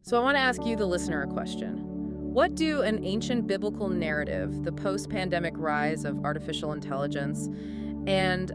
So I want to ask you, the listener, a question. What do an ancient biblical narrative, the post-pandemic rise of artificial intelligence, and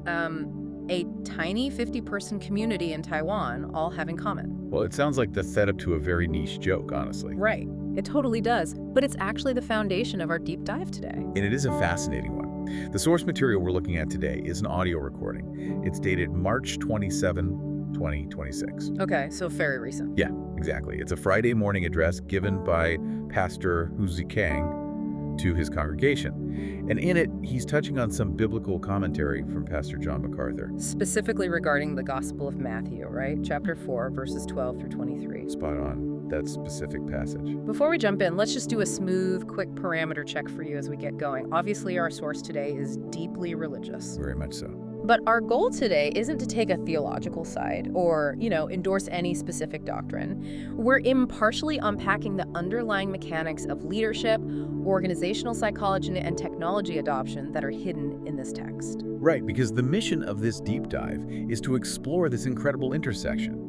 a tiny 50-person community in Taiwan all have in common? Well, it sounds like the setup to a very niche joke, honestly. Right. It totally does. But it's actually the foundation of our deep dive today. And it is a fascinating one. The source material we're looking at today is an audio recording. It's dated March 27, 2026. Okay, so very recent. Yeah, exactly. It's a Friday morning address given by Pastor Huzi Kang to his congregation. And in it, he's touching on some biblical commentary from Pastor John MacArthur. Specifically regarding the Gospel of Matthew, right? Chapter 4, verses 12 through 23. Spot on, that specific passage. Before we jump in, let's just do a smooth, quick parameter check for you as we get going. Obviously, our source today is deeply religious. Very much so. But our goal today isn't to take a theological side or, endorse any specific doctrine. We're impartially unpacking the underlying mechanics of leadership, organizational psychology, and technology adoption that are hidden in this text. Right, because the mission of this deep dive is to explore this incredible intersection.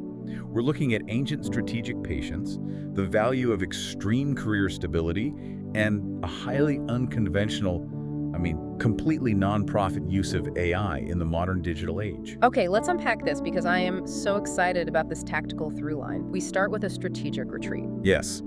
We're looking at ancient strategic patience, the value of extreme career stability, and a highly unconventional, completely non-profit use of AI in the modern digital age. Okay, let's unpack this because I am so excited about this tactical through line. We start with a strategic retreat. Yes.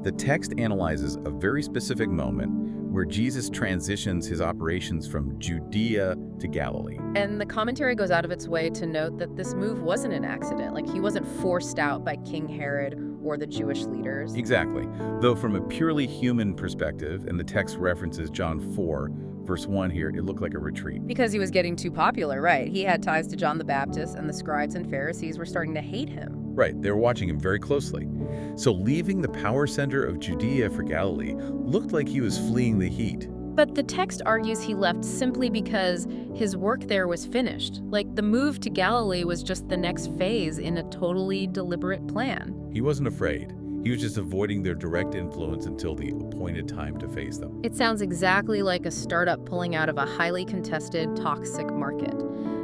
The text analyzes a very specific moment where Jesus transitions his operations from Judea to Galilee. And the commentary goes out of its way to note that this move wasn't an accident. Like, he wasn't forced out by King Herod or the Jewish leaders. Exactly. Though from a purely human perspective, and the text references John 4, verse 1 here, it looked like a retreat. Because he was getting too popular, right? He had ties to John the Baptist, and the scribes and Pharisees were starting to hate him. Right, they were watching him very closely. So leaving the power center of Judea for Galilee looked like he was fleeing the heat. But the text argues he left simply because his work there was finished. Like, the move to Galilee was just the next phase in a totally deliberate plan. He wasn't afraid. He was just avoiding their direct influence until the appointed time to face them. It sounds exactly like a startup pulling out of a highly contested, toxic market.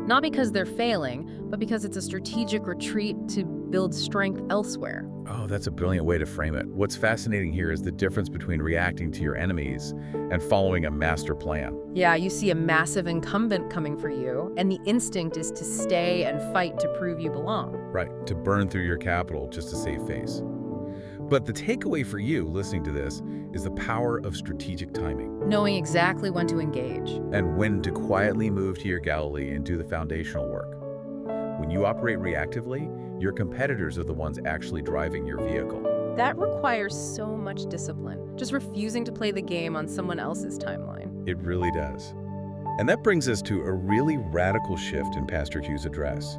Not because they're failing, but because it's a strategic retreat to build strength elsewhere. Oh, that's a brilliant way to frame it. What's fascinating here is the difference between reacting to your enemies and following a master plan. Yeah, you see a massive incumbent coming for you, and the instinct is to stay and fight to prove you belong. Right, to burn through your capital just to save face. But the takeaway for you listening to this is the power of strategic timing. Knowing exactly when to engage. And when to quietly move to your Galilee and do the foundational work. When you operate reactively, your competitors are the ones actually driving your vehicle. That requires so much discipline, just refusing to play the game on someone else's timeline. It really does. And that brings us to a really radical shift in Pastor Hugh's address.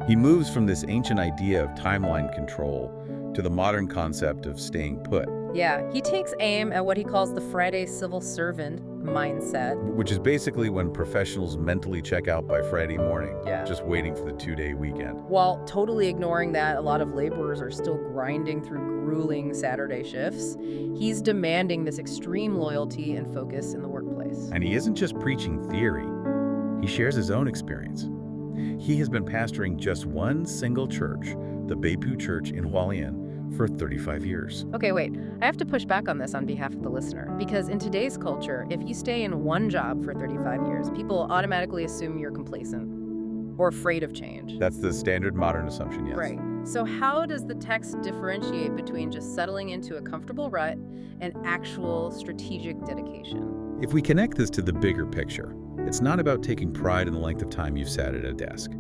He moves from this ancient idea of timeline control to the modern concept of staying put. Yeah, he takes aim at what he calls the Friday civil servant mindset. Which is basically when professionals mentally check out by Friday morning, Yeah. just waiting for the two-day weekend. While totally ignoring that a lot of laborers are still grinding through grueling Saturday shifts, he's demanding this extreme loyalty and focus in the workplace. And he isn't just preaching theory, he shares his own experience. He has been pastoring just one single church, the Beipu Church in Hualien, for 35 years. Okay, wait. I have to push back on this on behalf of the listener, because in today's culture, if you stay in one job for 35 years, people automatically assume you're complacent or afraid of change. That's the standard modern assumption, yes. Right. So how does the text differentiate between just settling into a comfortable rut and actual strategic dedication? If we connect this to the bigger picture, it's not about taking pride in the length of time you've sat at a desk.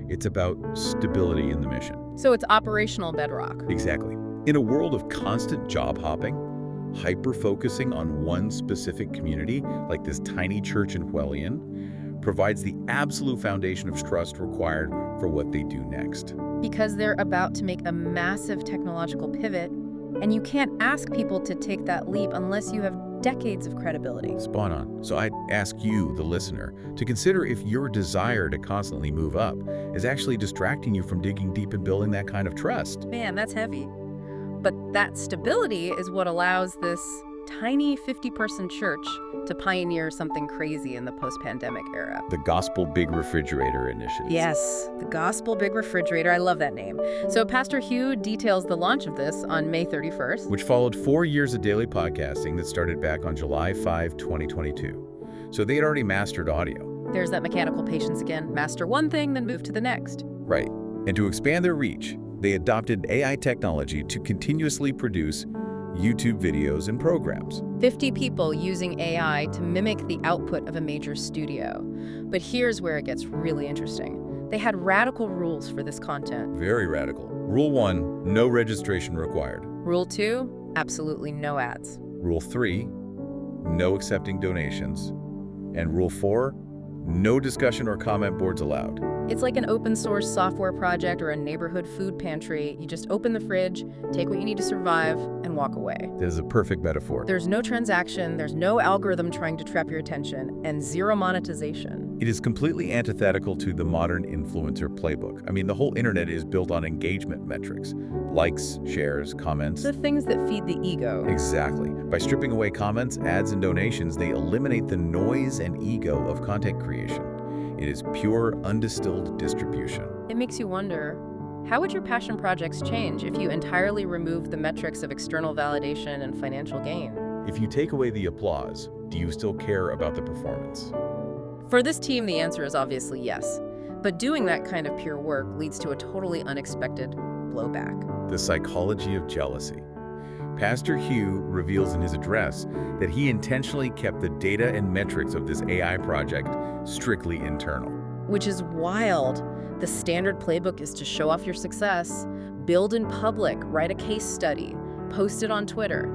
It's about stability in the mission. So it's operational bedrock. Exactly. In a world of constant job hopping, hyper-focusing on one specific community, like this tiny church in Hualien, provides the absolute foundation of trust required for what they do next. Because they're about to make a massive technological pivot, and you can't ask people to take that leap unless you have decades of credibility. Spot on. So I'd ask you, the listener, to consider if your desire to constantly move up is actually distracting you from digging deep and building that kind of trust. Man, that's heavy. But that stability is what allows this tiny 50-person church to pioneer something crazy in the post-pandemic era. The Gospel Big Refrigerator Initiative. Yes, the Gospel Big Refrigerator. I love that name. So Pastor Hugh details the launch of this on May 31st. Which followed 4 years of daily podcasting that started back on July 5, 2022. So they had already mastered audio. There's that mechanical patience again. Master one thing, then move to the next. Right. And to expand their reach, they adopted AI technology to continuously produce YouTube videos and programs. 50 people using AI to mimic the output of a major studio. But here's where it gets really interesting. They had radical rules for this content. Very radical. Rule 1, no registration required. Rule 2, absolutely no ads. Rule 3, no accepting donations. And Rule 4, no discussion or comment boards allowed. It's like an open source software project or a neighborhood food pantry. You just open the fridge, take what you need to survive, and walk away. That is a perfect metaphor. There's no transaction, there's no algorithm trying to trap your attention, and zero monetization. It is completely antithetical to the modern influencer playbook. I mean, the whole internet is built on engagement metrics. Likes, shares, comments. The things that feed the ego. Exactly. By stripping away comments, ads, and donations, they eliminate the noise and ego of content creation. It is pure, undistilled distribution. It makes you wonder, how would your passion projects change if you entirely removed the metrics of external validation and financial gain? If you take away the applause, do you still care about the performance? For this team, the answer is obviously yes. But doing that kind of pure work leads to a totally unexpected blowback. The psychology of jealousy. Pastor Hugh reveals in his address that he intentionally kept the data and metrics of this AI project strictly internal. Which is wild. The standard playbook is to show off your success, build in public, write a case study, post it on Twitter.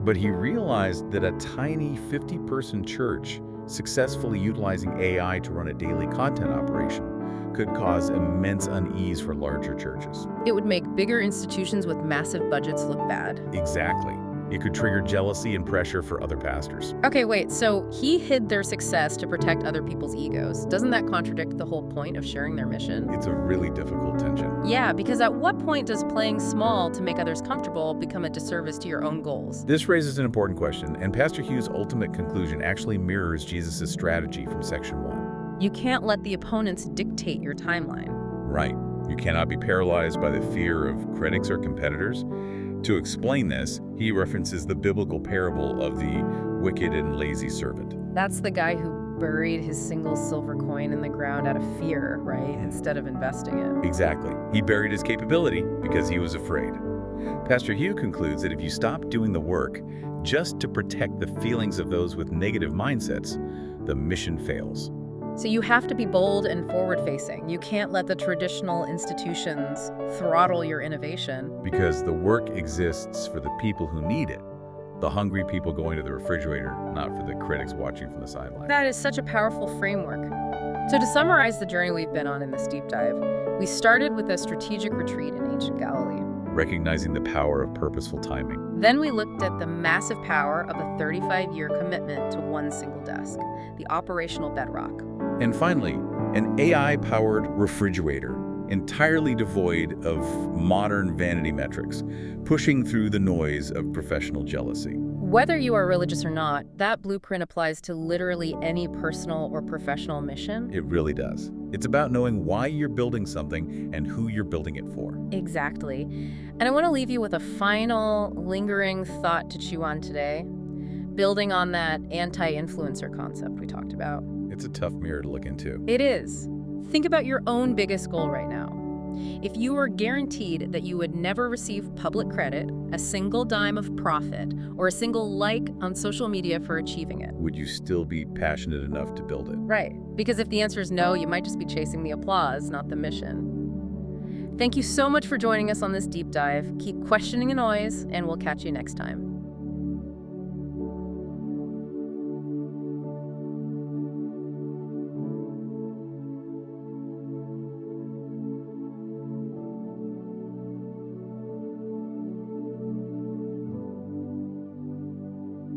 But he realized that a tiny 50-person church successfully utilizing AI to run a daily content operation could cause immense unease for larger churches. It would make bigger institutions with massive budgets look bad. Exactly. It could trigger jealousy and pressure for other pastors. Okay, wait, so he hid their success to protect other people's egos. Doesn't that contradict the whole point of sharing their mission? It's a really difficult tension. Yeah, because at what point does playing small to make others comfortable become a disservice to your own goals? This raises an important question, and Pastor Hugh's ultimate conclusion actually mirrors Jesus' strategy from section 1. You can't let the opponents dictate your timeline. Right. You cannot be paralyzed by the fear of critics or competitors. To explain this, he references the biblical parable of the wicked and lazy servant. That's the guy who buried his single silver coin in the ground out of fear, right? Instead of investing it. Exactly. He buried his capability because he was afraid. Pastor Hugh concludes that if you stop doing the work just to protect the feelings of those with negative mindsets, the mission fails. So you have to be bold and forward-facing. You can't let the traditional institutions throttle your innovation. Because the work exists for the people who need it. The hungry people going to the refrigerator, not for the critics watching from the sidelines. That is such a powerful framework. So to summarize the journey we've been on in this deep dive, we started with a strategic retreat in ancient Galilee. Recognizing the power of purposeful timing. Then we looked at the massive power of a 35-year commitment to one single desk, the operational bedrock. And finally, an AI-powered refrigerator, entirely devoid of modern vanity metrics, pushing through the noise of professional jealousy. Whether you are religious or not, that blueprint applies to literally any personal or professional mission. It really does. It's about knowing why you're building something and who you're building it for. Exactly. And I want to leave you with a final, lingering thought to chew on today, building on that anti-influencer concept we talked about. It's a tough mirror to look into. It is. Think about your own biggest goal right now. If you were guaranteed that you would never receive public credit, a single dime of profit, or a single like on social media for achieving it, would you still be passionate enough to build it? Right. Because if the answer is no, you might just be chasing the applause, not the mission. Thank you so much for joining us on this deep dive. Keep questioning the noise, and we'll catch you next time.